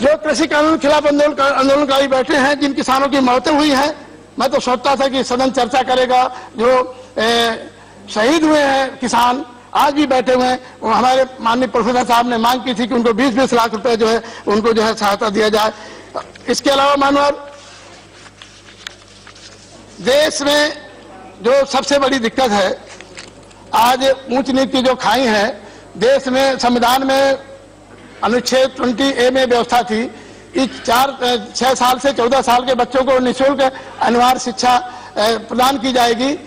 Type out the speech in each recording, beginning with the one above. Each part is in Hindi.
जो कृषि कानून के खिलाफ आंदोलनकारी बैठे हैं, जिन किसानों की मौतें हुई हैं, मैं तो सोचता था कि सदन चर्चा करेगा। जो शहीद हुए हैं किसान आज भी बैठे हुए हैं, हमारे माननीय प्रोफेसर साहब ने मांग की थी कि उनको 20-20 लाख रुपए जो है उनको जो है सहायता दिया जाए। इसके अलावा मानव देश में जो सबसे बड़ी दिक्कत है, आज ऊंच नीच की जो खाई है देश में, संविधान में अनुच्छेद 20A में व्यवस्था थी कि 6 साल से 14 साल के बच्चों को निःशुल्क अनिवार्य शिक्षा प्रदान की जाएगी,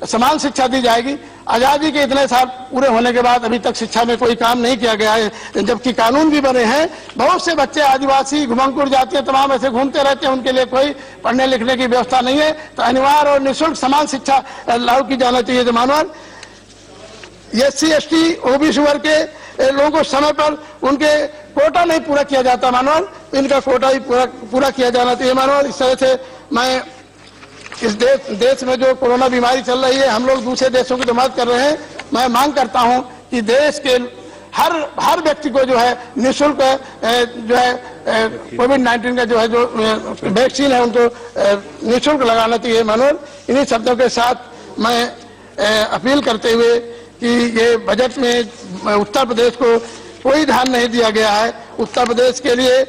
समान शिक्षा दी जाएगी। आजादी के इतने साल पूरे होने के बाद अभी तक शिक्षा में कोई काम नहीं किया गया है, जबकि कानून भी बने हैं। बहुत से बच्चे आदिवासी घुमंकुर जातियां तमाम ऐसे घूमते रहते हैं, उनके लिए कोई पढ़ने लिखने की व्यवस्था नहीं है। तो अनिवार्य और निःशुल्क समान शिक्षा लागू की जाना चाहिए। जो मानव SC ST OBC वर्ग के लोगों को समय पर उनके कोटा नहीं पूरा किया जाता मानव, इनका कोटा ही पूरा किया जाना चाहिए मानव। इस तरह से मैं इस देश में जो कोरोना बीमारी चल रही है, हम लोग दूसरे देशों की तो मदद कर रहे हैं। मैं मांग करता हूं कि देश के हर व्यक्ति को जो है निःशुल्क जो है कोविड-19 का जो है जो वैक्सीन है उनको निःशुल्क लगाना चाहिए मानव। इन्हीं शब्दों के साथ मैं अपील करते हुए कि ये बजट में उत्तर प्रदेश को कोई ध्यान नहीं दिया गया है, उत्तर प्रदेश के लिए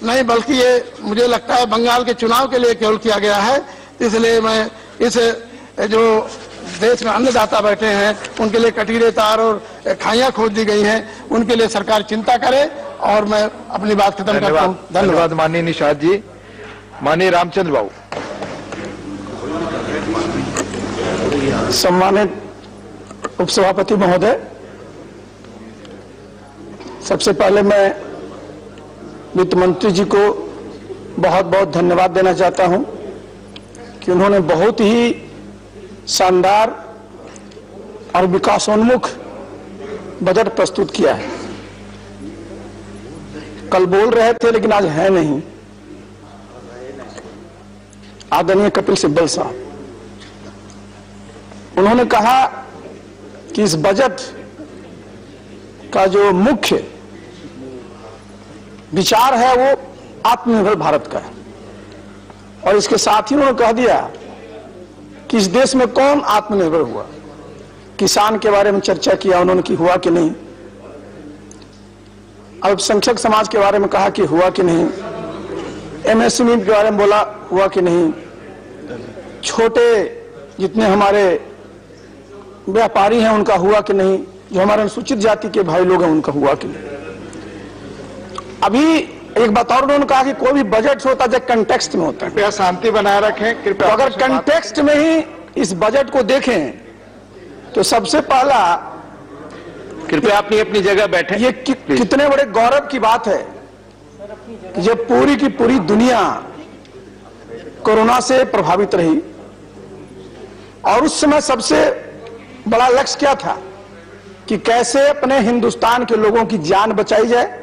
नहीं बल्कि ये मुझे लगता है बंगाल के चुनाव के लिए केवल किया गया है। इसलिए मैं इस जो देश में अन्नदाता बैठे हैं उनके लिए कटीले तार और खाइयां खोद दी गई हैं, उनके लिए सरकार चिंता करे। और मैं अपनी बात खत्म करता हूँ। धन्यवाद माननीय निषाद जी। माननीय रामचंद्र बाबू। सम्मानित उपसभापति महोदय, सबसे पहले मैं वित्त मंत्री जी को बहुत बहुत धन्यवाद देना चाहता हूं कि उन्होंने बहुत ही शानदार और विकासोन्मुख बजट प्रस्तुत किया है। कल बोल रहे थे लेकिन आज है नहीं, आदरणीय कपिल सिब्बल साहब, उन्होंने कहा कि इस बजट का जो मुख्य विचार है वो आत्मनिर्भर भारत का है। और इसके साथ ही उन्होंने कह दिया कि इस देश में कौन आत्मनिर्भर हुआ। किसान के बारे में चर्चा किया उन्होंने कि हुआ कि नहीं, अल्पसंख्यक समाज के बारे में कहा कि हुआ कि नहीं, MSME के बारे में बोला हुआ कि नहीं, छोटे जितने हमारे व्यापारी हैं उनका हुआ कि नहीं, जो हमारे अनुसूचित जाति के भाई लोग हैं उनका हुआ कि नहीं। अभी एक बात और उन्होंने कहा कि कोई भी बजट होता है कंटेक्स्ट में होता है। कृपया शांति बनाए रखें। कृपया तो अगर कंटेक्स्ट में ही इस बजट को देखें तो सबसे पहला, कृपया अपनी अपनी जगह बैठे। ये कितने बड़े गौरव की बात है कि जब पूरी की पूरी दुनिया कोरोना से प्रभावित रही और उस समय सबसे बड़ा लक्ष्य क्या था कि कैसे अपने हिंदुस्तान के लोगों की जान बचाई जाए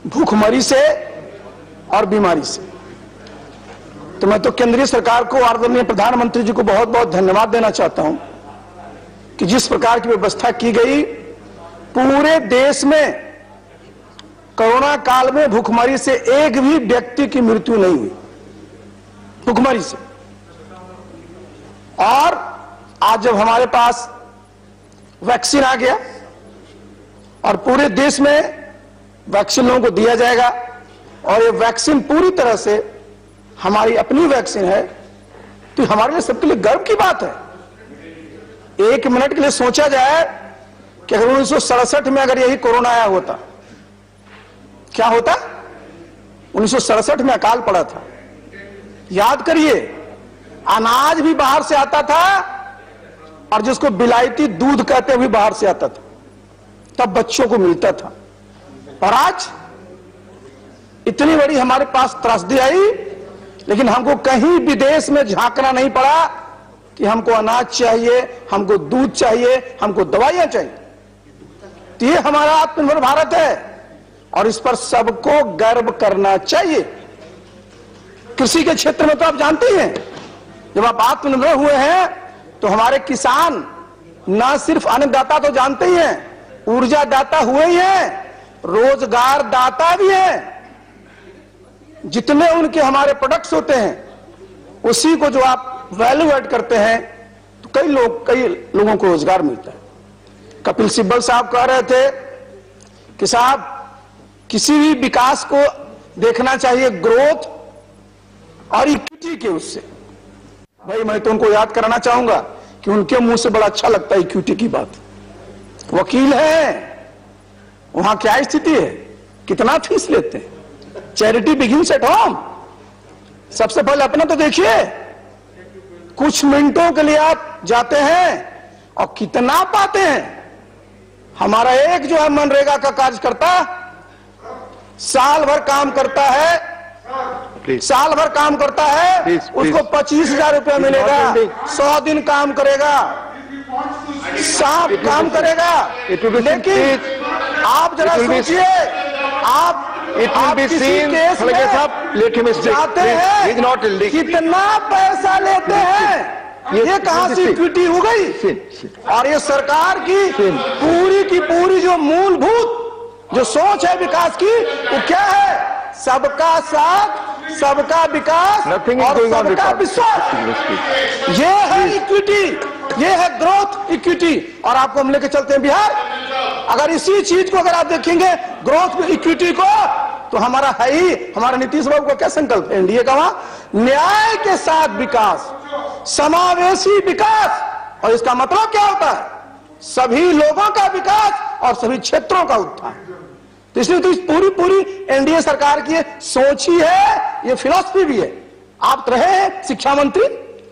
भूखमरी से और बीमारी से। तो मैं तो केंद्रीय सरकार को, आदरणीय प्रधानमंत्री जी को बहुत बहुत धन्यवाद देना चाहता हूं कि जिस प्रकार की व्यवस्था की गई, पूरे देश में कोरोना काल में भूखमरी से एक भी व्यक्ति की मृत्यु नहीं हुई भूखमरी से। और आज जब हमारे पास वैक्सीन आ गया और पूरे देश में वैक्सीन लोगों को दिया जाएगा और ये वैक्सीन पूरी तरह से हमारी अपनी वैक्सीन है, तो हमारे लिए सबके लिए गर्व की बात है। एक मिनट के लिए सोचा जाए कि अगर 1967 में अगर यही कोरोना आया होता, क्या होता? 1967 में अकाल पड़ा था। याद करिए, अनाज भी बाहर से आता था और जिसको बिलायती दूध कहते हैं भी बाहर से आता था, तब बच्चों को मिलता था। और आज इतनी बड़ी हमारे पास त्रासदी आई, लेकिन हमको कहीं विदेश में झांकना नहीं पड़ा कि हमको अनाज चाहिए, हमको दूध चाहिए, हमको दवाइयां चाहिए। तो ये हमारा आत्मनिर्भर भारत है और इस पर सबको गर्व करना चाहिए। कृषि के क्षेत्र में तो आप जानते हैं, जब आप आत्मनिर्भर हुए हैं तो हमारे किसान ना सिर्फ अन्नदाता तो जानते ही हैं, ऊर्जा दाता हुए ही हैं। रोजगार दाता भी हैं। जितने उनके हमारे प्रोडक्ट्स होते हैं उसी को जो आप वैल्यू ऐड करते हैं तो कई लोगों को रोजगार मिलता है। कपिल सिब्बल साहब कह रहे थे कि साहब किसी भी विकास को देखना चाहिए ग्रोथ और इक्विटी के उससे। भाई मैं तो उनको याद कराना चाहूंगा कि उनके मुंह से बड़ा अच्छा लगता है इक्विटी की बात। वकील हैं, वहां क्या स्थिति है, कितना फीस लेते हैं? Charity begins at home. सबसे पहले अपना तो देखिए, कुछ मिनटों के लिए आप जाते हैं और कितना पाते हैं। हमारा एक जो है मनरेगा का कार्यकर्ता साल भर काम करता है, साल भर काम करता है, उसको 25,000 रुपया मिलेगा। 100 दिन काम करेगा, साफ काम करेगा। लेकिन आप जरा सोचिए, आप किसी केस में जाते हैं, कितना पैसा लेते हैं, ये कहां से इक्विटी हो गई? और ये सरकार की पूरी जो मूलभूत जो सोच है विकास की, वो क्या है? सबका साथ, सबका विकास और सबका विश्वास। ये है इक्विटी, ये है ग्रोथ इक्विटी। और आपको हम लेके चलते हैं बिहार। अगर इसी चीज को अगर आप देखेंगे ग्रोथ इक्विटी को, तो हमारा है ही, हमारा नीतीश बाबू का क्या संकल्प है एनडीए का? वहां न्याय के साथ विकास, समावेशी विकास। और इसका मतलब क्या होता है? सभी लोगों का विकास और सभी क्षेत्रों का उत्थान। तो इसलिए तो इस पूरी एनडीए सरकार की सोच ही है, ये फिलॉसफी भी है। आप रहे हैं शिक्षा मंत्री,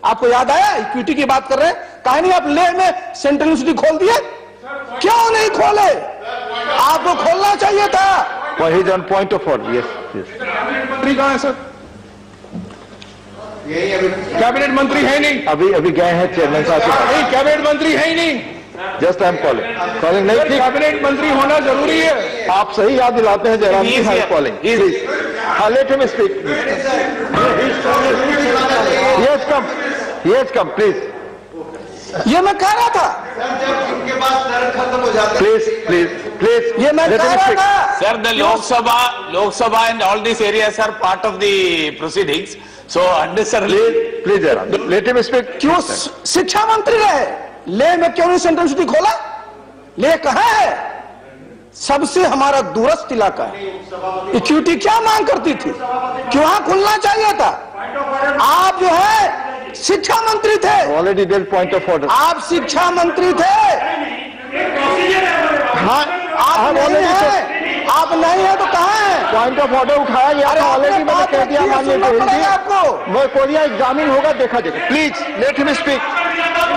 आपको याद आया इक्विटी की बात कर रहे हैं, कहा नहीं आप लेह में सेंट्रल यूनिवर्सिटी खोल दिए? क्यों नहीं खोले? आपको खोलना चाहिए था। Point of order. यस मंत्री कहां है सर? कैबिनेट मंत्री है नहीं, अभी गए हैं चेयरमैन साहब। नहीं, कैबिनेट मंत्री है ही नहीं। जस्ट आई एम कॉलिंग नहीं थी। कैबिनेट मंत्री होना जरूरी है। आप सही याद दिलाते हैं Jairam ji. I calling let him speak. Yes come please. ये मैं कह रहा था, उनके पास दर्द खत्म हो जाता है। प्लीज ये मैं कह रहा था। Sir, the Lok Sabha and all these areas are part of the proceedings. So unnecessarily. Please Jairam late him speak. क्यों शिक्षा मंत्री रहे? ले में क्यों नहीं सेंट्रल यूनिवर्सिटी खोला? ले कहां है? सबसे हमारा दूरस्थ इलाका है। इक्विटी क्या मांग करती थी? क्यों वहां खुलना चाहिए था? आप जो है शिक्षा मंत्री थे। ऑलरेडी डेल पॉइंट ऑफ ऑर्डर। आप शिक्षा मंत्री थे। हाँ, आप नहीं है, आप नहीं है तो कहां है? पॉइंट ऑफ ऑर्डर उठाया गया था ऑलरेडी। मैंने कह दिया मानिए आपको वो कोरिया एग्जामिन होगा, देखा जाएगा। Please let him speak.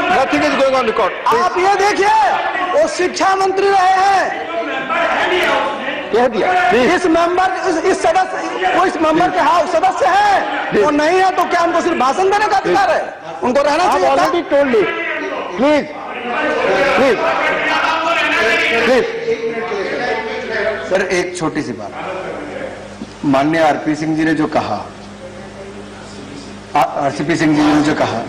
Nothing is going on record. आप ये देखिए, वो शिक्षा मंत्री रहे हैं। कह दिया इस मेंबर, इस सदस्य, वो इस मेंबर के हाउस सदस्य हैं। वो नहीं है तो क्या उनको सिर्फ भाषण देने का अधिकार है? उनको रहना चाहिए। Already told you. Please sir, एक छोटी सी बात। माननीय आरपी सिंह जी ने जो कहा, आरसीपी सिंह जी ने जो कहा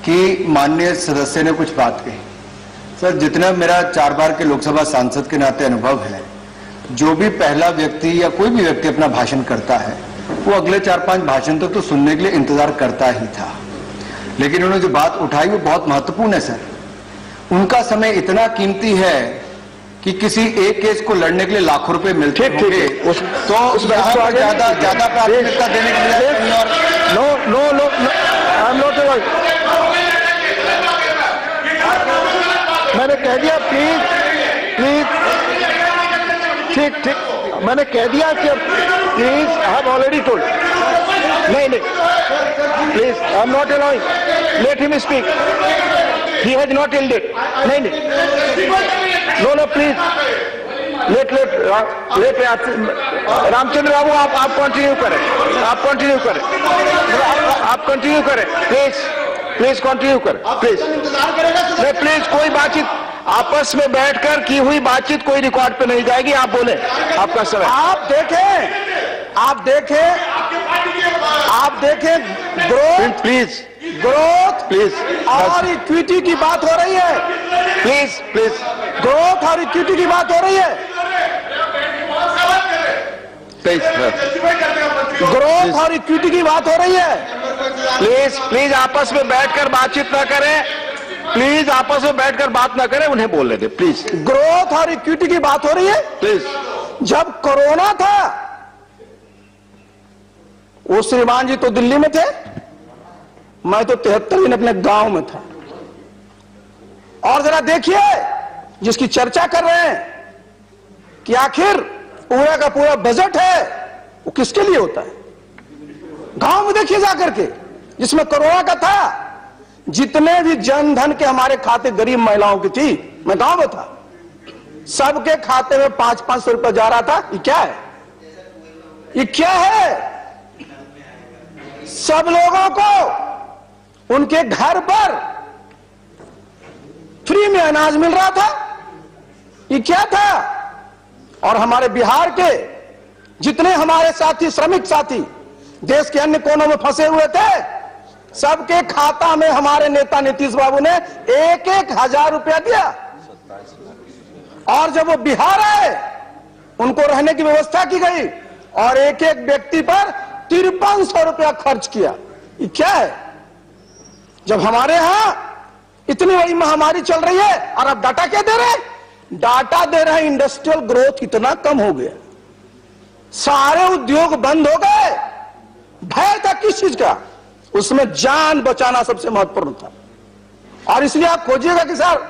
कि माननीय सदस्य ने कुछ बात कही। सर, जितना मेरा 4 बार के लोकसभा सांसद के नाते अनुभव है, जो भी पहला व्यक्ति या कोई भी व्यक्ति अपना भाषण करता है, वो अगले 4-5 भाषण तक तो सुनने के लिए इंतजार करता ही था। लेकिन उन्होंने जो बात उठाई वो बहुत महत्वपूर्ण है सर। उनका समय इतना कीमती है कि किसी एक केस को लड़ने के लिए लाखों रुपए मिलते हैं, तो ज्यादा प्राथमिकता देने के लिए और no I am not allowed. मैंने कह दिया प्लीज ठीक मैंने कह दिया कि please I have already told. नहीं please I am not allowing. Let him speak. He has not yielded. नहीं no please let Ramchandra Babu आप कंटिन्यू करें। आप कंटिन्यू करें प्लीज कंटिन्यू करें प्लीज। नहीं प्लीज, कोई बातचीत आपस में बैठकर की हुई बातचीत कोई रिकॉर्ड पे नहीं जाएगी। आप बोले, आपका समय। आप देखें ग्रोथ प्लीज और इक्विटी की बात हो रही है। प्लीज ग्रोथ और इक्विटी की बात हो रही है। ग्रोथ और इक्विटी की बात हो रही है। प्लीज आपस में बैठकर बातचीत ना करें, प्लीज आपस में बैठकर बात ना करें, उन्हें बोलने दें प्लीज। ग्रोथ और इक्विटी की बात हो रही है। प्लीज, जब कोरोना था वो श्रीमान जी तो दिल्ली में थे, मैं तो 73 दिन अपने गांव में था। और जरा देखिए जिसकी चर्चा कर रहे हैं कि आखिर पूरा का पूरा बजट है वो किसके लिए होता है, गांव में देखिए जाकर के, जिसमें कोरोना का था, जितने भी जन धन के हमारे खाते गरीब महिलाओं की थी, मैं गांव में था, सबके खाते में 500-500 रुपया जा रहा था। ये क्या है, ये क्या है? सब लोगों को उनके घर पर फ्री में अनाज मिल रहा था। ये क्या था? और हमारे बिहार के जितने हमारे साथी, श्रमिक साथी देश के अन्य कोनों में फंसे हुए थे, सबके खाता में हमारे नेता नीतीश बाबू ने 1-1 हजार रुपया दिया। और जब वो बिहार आए उनको रहने की व्यवस्था की गई और एक एक व्यक्ति पर 5300 रुपया खर्च किया। ये क्या है? जब हमारे यहां इतनी बड़ी महामारी चल रही है और अब डाटा क्या दे रहे हैं? डाटा दे रहे हैं इंडस्ट्रियल ग्रोथ इतना कम हो गया, सारे उद्योग बंद हो गए। भय था किस चीज का? उसमें जान बचाना सबसे महत्वपूर्ण था। और इसलिए आप खोजिएगा कि सर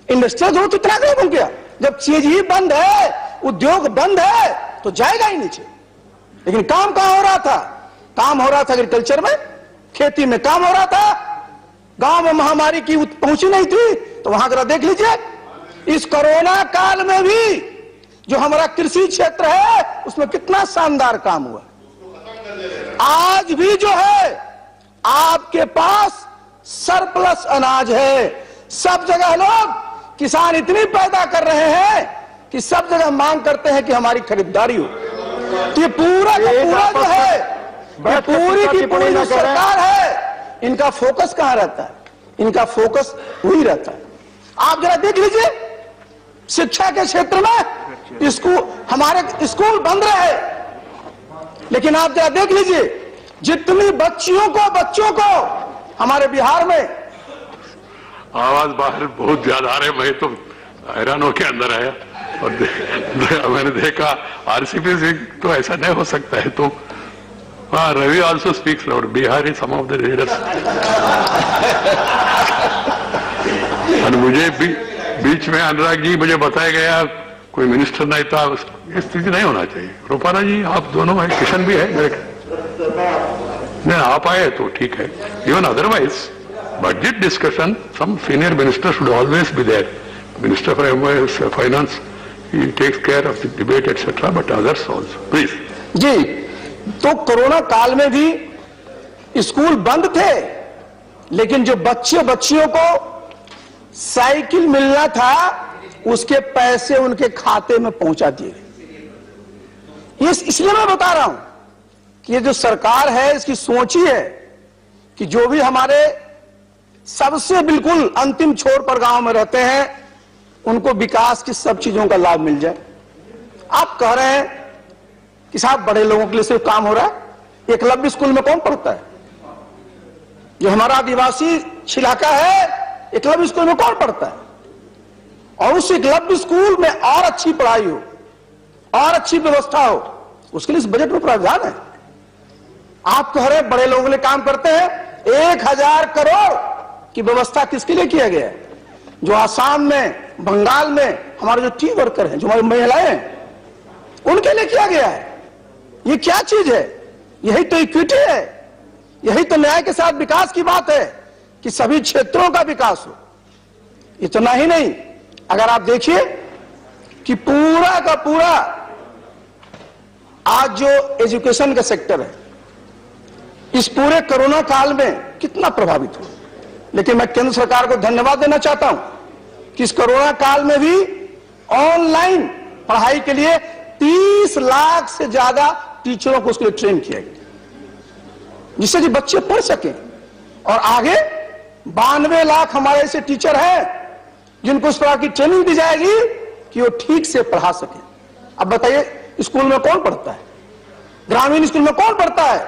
इंडस्ट्रियल ग्रोथ इतना कम हो गया। जब चीज ही बंद है, उद्योग बंद है, तो जाएगा ही नीचे। लेकिन काम कहां हो रहा था? काम हो रहा था एग्रीकल्चर में, खेती में काम हो रहा था। गांव में महामारी की पहुंची नहीं थी, तो वहां जरा देख लीजिए, इस कोरोना काल में भी जो हमारा कृषि क्षेत्र है उसमें कितना शानदार काम हुआ। आज भी जो है आपके पास सरप्लस अनाज है। सब जगह लोग, किसान इतनी पैदा कर रहे हैं कि सब जगह मांग करते हैं कि हमारी खरीदारी हो। तो ये पूरा का पूरा जो है, ये पूरी की पूरी जो सरकार है, इनका फोकस कहां रहता है? इनका फोकस वही रहता है। आप जरा देख लीजिए, शिक्षा के क्षेत्र में स्कूल, हमारे स्कूल बंद रहे, लेकिन आप जरा देख लीजिए जितनी बच्चियों को हमारे बिहार में। आवाज बाहर बहुत ज्यादा आ रहे, मैं तो हैरान होके अंदर आया और मैंने देखा आरसीपी से तो ऐसा नहीं हो सकता है। तो हाँ, Ravi also speaks loud, Bihar is some of the leaders. और मुझे बीच में अनुराग जी मुझे बताया गया कोई मिनिस्टर नहीं था, इस स्थिति नहीं होना चाहिए। रूपाला जी आप दोनों हैं, किशन भी है नहीं, आप आए तो ठीक है। Even otherwise budget discussion, some senior minister should always be there. Minister for Finance, he takes care of the debate, etc. But others also, please. जी, तो कोरोना काल में भी स्कूल बंद थे, लेकिन जो बच्चियों को साइकिल मिलना था उसके पैसे उनके खाते में पहुंचा दिए। ये इसलिए मैं बता रहा हूं कि ये जो सरकार है इसकी सोच ही है कि जो भी हमारे सबसे बिल्कुल अंतिम छोर पर गांव में रहते हैं उनको विकास की सब चीजों का लाभ मिल जाए। आप कह रहे हैं कि साहब बड़े लोगों के लिए सिर्फ काम हो रहा है। एकलव्य स्कूल में कौन पढ़ता है? जो हमारा आदिवासी इलाका है, एकलव्य स्कूल में कौन पढ़ता है? और उस एकलव्य स्कूल में और अच्छी पढ़ाई हो और अच्छी व्यवस्था हो, उसके लिए इस बजट में प्रावधान है। आप कह रहे हैं बड़े लोगों के लिए काम करते हैं। 1000 करोड़ की व्यवस्था किसके लिए किया गया है? जो आसाम में, बंगाल में हमारे जो टी वर्कर हैं, जो हमारी महिलाएं हैं, उनके लिए किया गया है। ये क्या चीज है? यही तो इक्विटी है, यही तो न्याय के साथ विकास की बात है कि सभी क्षेत्रों का विकास हो। इतना ही नहीं, अगर आप देखिए कि पूरा का पूरा आज जो एजुकेशन का सेक्टर है इस पूरे कोरोना काल में कितना प्रभावित हुआ। लेकिन मैं केंद्र सरकार को धन्यवाद देना चाहता हूं कि इस कोरोना काल में भी ऑनलाइन पढ़ाई के लिए 30 लाख से ज्यादा टीचरों को उसके लिए ट्रेन किया गया, जिससे कि बच्चे पढ़ सकें। और आगे 92 लाख हमारे ऐसे टीचर हैं जिनको इस तरह की ट्रेनिंग दी जाएगी कि वो ठीक से पढ़ा सके। अब बताइए स्कूल में कौन पढ़ता है? ग्रामीण स्कूल में कौन पढ़ता है?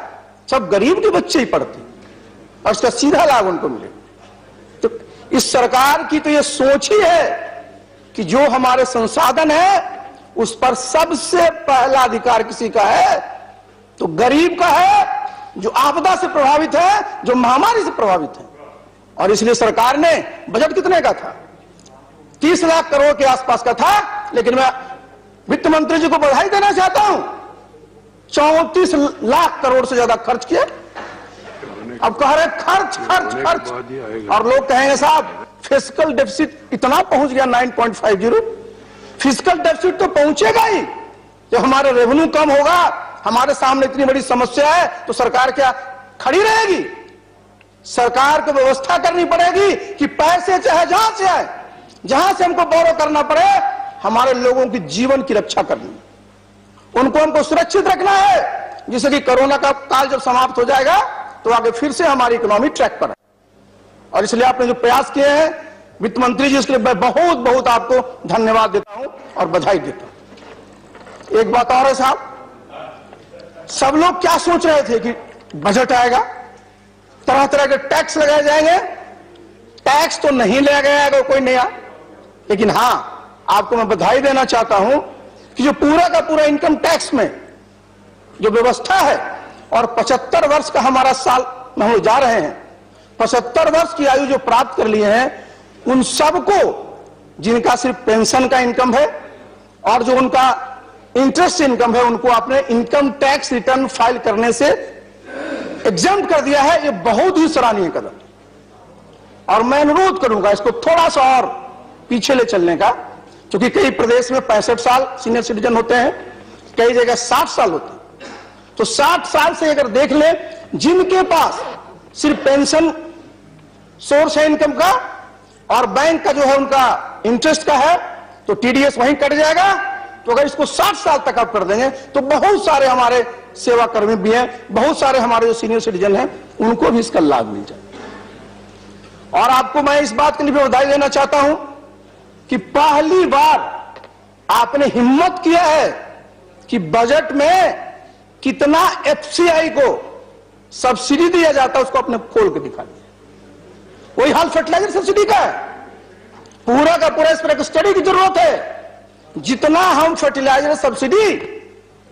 सब गरीब के बच्चे ही पढ़ते हैं और इसका सीधा लाभ उनको मिले। तो इस सरकार की तो ये सोच ही है कि जो हमारे संसाधन है उस पर सबसे पहला अधिकार किसी का है तो गरीब का है, जो आपदा से प्रभावित है, जो महामारी से प्रभावित है। और इसलिए सरकार ने बजट कितने का था? 30 लाख करोड़ के आसपास का था, लेकिन मैं वित्त मंत्री जी को बधाई देना चाहता हूं, 34 लाख करोड़ से ज्यादा खर्च किया। अब कह रहे खर्च खर्च खर्च, और लोग कहेंगे साहब फिस्कल डेफिसिट इतना पहुंच गया 9.50। फिस्कल डेफिसिट तो पहुंचेगा ही जब हमारे रेवेन्यू कम होगा। हमारे सामने इतनी बड़ी समस्या है तो सरकार क्या खड़ी रहेगी? सरकार को व्यवस्था करनी पड़ेगी कि पैसे चाहे जहां से आए, जहां से हमको बोरो करना पड़े, हमारे लोगों की जीवन की रक्षा करनी, उनको हमको सुरक्षित रखना है, जिससे कि कोरोना का काल जब समाप्त हो जाएगा तो आगे फिर से हमारी इकोनॉमी ट्रैक पर है। और इसलिए आपने जो प्रयास किए हैं वित्त मंत्री जी, इसके लिए मैं बहुत बहुत आपको धन्यवाद देता हूं और बधाई देता हूं। एक बात और है साहब, सब लोग क्या सोच रहे थे कि बजट आएगा, तरह तरह के टैक्स लगाए जाएंगे। टैक्स तो नहीं लगाया जाएगा कोई नया, लेकिन हां आपको मैं बधाई देना चाहता हूं कि जो पूरा का पूरा इनकम टैक्स में जो व्यवस्था है, और 75 वर्ष का हमारा साल में हम जा रहे हैं, 75 वर्ष की आयु जो प्राप्त कर लिए हैं, उन सबको जिनका सिर्फ पेंशन का इनकम है और जो उनका इंटरेस्ट इनकम है, उनको अपने इनकम टैक्स रिटर्न फाइल करने से एग्जम्प्ट कर दिया है। ये बहुत ही सराहनीय कदम, और मैं अनुरोध करूंगा इसको थोड़ा सा और पीछे ले चलने का, क्योंकि कई प्रदेश में 65 साल सीनियर सिटीजन होते हैं, कई जगह 60 साल होते हैं। तो 60 साल से अगर देख ले, जिनके पास सिर्फ पेंशन सोर्स है इनकम का और बैंक का जो है उनका इंटरेस्ट का है, तो टीडीएस वहीं कट जाएगा। तो अगर इसको 60 साल तक आप कर देंगे तो बहुत सारे हमारे सेवा कर्मी भी हैं, बहुत सारे हमारे जो सीनियर सिटीजन हैं, उनको भी इसका लाभ मिल जाए। और आपको मैं इस बात के लिए बधाई देना चाहता हूं कि पहली बार आपने हिम्मत किया है कि बजट में कितना एफसीआई को सब्सिडी दिया जाता है उसको आपने खोल के दिखा दिया। वही हाल फर्टिलाइजर सब्सिडी का है, पूरा का पूरा इस पर एक स्टडी की जरूरत है। जितना हम फर्टिलाइजर सब्सिडी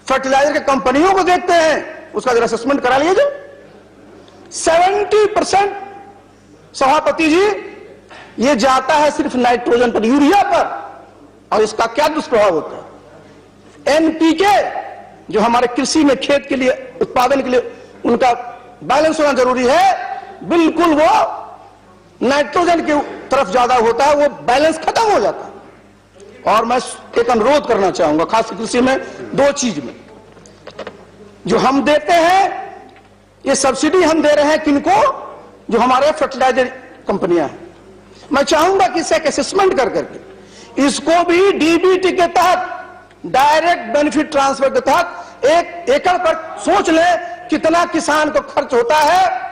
फर्टिलाइजर के कंपनियों को देखते हैं, उसका जरा असेसमेंट करा लीजिए। 70% सभापति जी ये जाता है सिर्फ नाइट्रोजन पर, यूरिया पर, और इसका क्या दुष्प्रभाव होता है? एनपीके जो हमारे कृषि में खेत के लिए उत्पादन के लिए उनका बैलेंस होना जरूरी है, बिल्कुल वो नाइट्रोजन की तरफ ज्यादा होता है, वो बैलेंस खत्म हो जाता है। और मैं एक अनुरोध करना चाहूंगा खास कृषि में, दो चीज में जो हम देते हैं, ये सब्सिडी हम दे रहे हैं किनको? जो हमारे फर्टिलाइजर कंपनियां हैं। मैं चाहूंगा कि इसे एक असेसमेंट कर करके इसको भी डीबीटी के तहत, डायरेक्ट बेनिफिट ट्रांसफर के तहत, एक एकड़ पर सोच ले कितना किसान को खर्च होता है,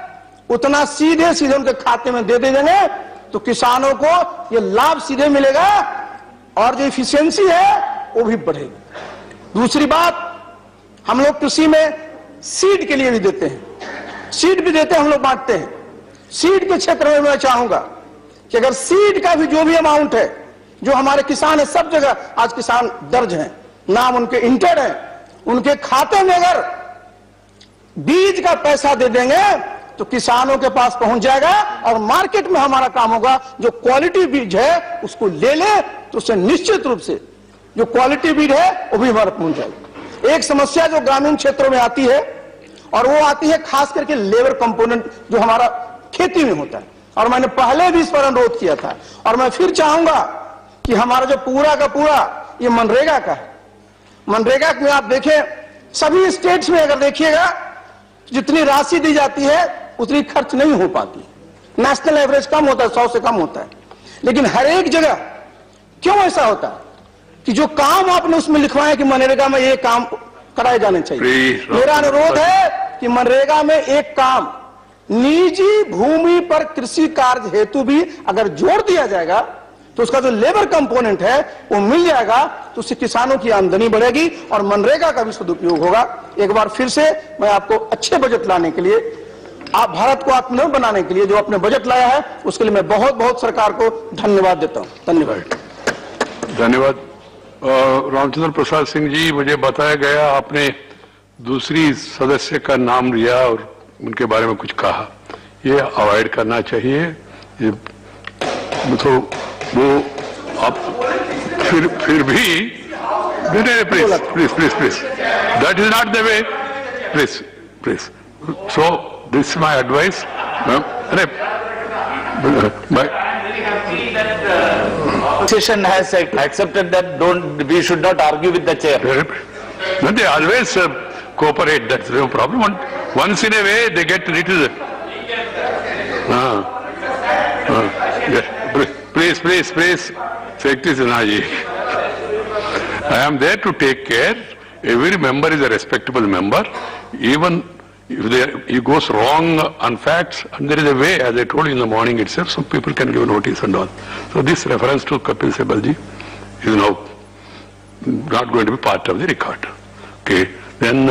उतना सीधे सीधे उनके खाते में दे देंगे तो किसानों को ये लाभ सीधे मिलेगा और जो इफिशियंसी है वो भी बढ़ेगी। दूसरी बात, हम लोग कृषि में सीड के लिए भी देते हैं, सीड भी देते हैं, हम लोग बांटते हैं। सीड के क्षेत्र में मैं चाहूंगा कि अगर सीड का भी जो भी अमाउंट है, जो हमारे किसान है, सब जगह आज किसान दर्ज हैं, नाम उनके इंटर है, उनके खाते में अगर बीज का पैसा दे देंगे तो किसानों के पास पहुंच जाएगा और मार्केट में हमारा काम होगा। जो क्वालिटी बीज है उसको ले ले तो उससे निश्चित रूप से जो क्वालिटी बीज है वो भी हमारा पहुंच जाएगा। एक समस्या जो ग्रामीण क्षेत्रों में आती है, और वो आती है खास करके लेबर कंपोनेंट जो हमारा खेती में होता है, और मैंने पहले भी इस पर अनुरोध किया था, और मैं फिर चाहूंगा कि हमारा जो पूरा का पूरा ये मनरेगा का है, मनरेगा में आप देखें सभी स्टेट्स में अगर देखिएगा जितनी राशि दी जाती है उतनी खर्च नहीं हो पाती, नेशनल एवरेज कम होता है, 100 से कम होता है। लेकिन हर एक जगह क्यों ऐसा होता है कि जो काम आपने उसमें लिखवाए कि मनरेगा में ये काम कराए जाने चाहिए। मेरा अनुरोध है कि मनरेगा में एक काम निजी भूमि पर कृषि कार्य हेतु भी अगर जोड़ दिया जाएगा तो उसका जो लेबर कंपोनेंट है वो मिल जाएगा, तो उससे किसानों की आमदनी बढ़ेगी और मनरेगा का भी सदुपयोग होगा। एक बार फिर से मैं आपको अच्छे बजट लाने के लिए, आप भारत को आत्मनिर्भर बनाने के लिए जो अपने बजट लाया है, उसके लिए मैं बहुत बहुत सरकार को धन्यवाद देता हूं। धन्यवाद। धन्यवाद। रामचंद्र प्रसाद सिंह जी, मुझे बताया गया आपने दूसरी सदस्य का नाम लिया और उनके बारे में कुछ कहा, ये अवॉइड करना चाहिए। ये तो वो आप फिर भी please please please please, that is not the way, please please. So this my advice. अरे Session has accepted that we should not argue with the chair. They always cooperate. That's no problem. Once in a way, they get little. Please, please, please. Secretary Sinhaji, I am there to take care. Every member is a respectable member. Even if he goes wrong on facts, and there is a way, as I told you in the morning itself, some people can give notice and all. So this reference to Kapil Sibal ji is now not going to be part of the record. Okay. Then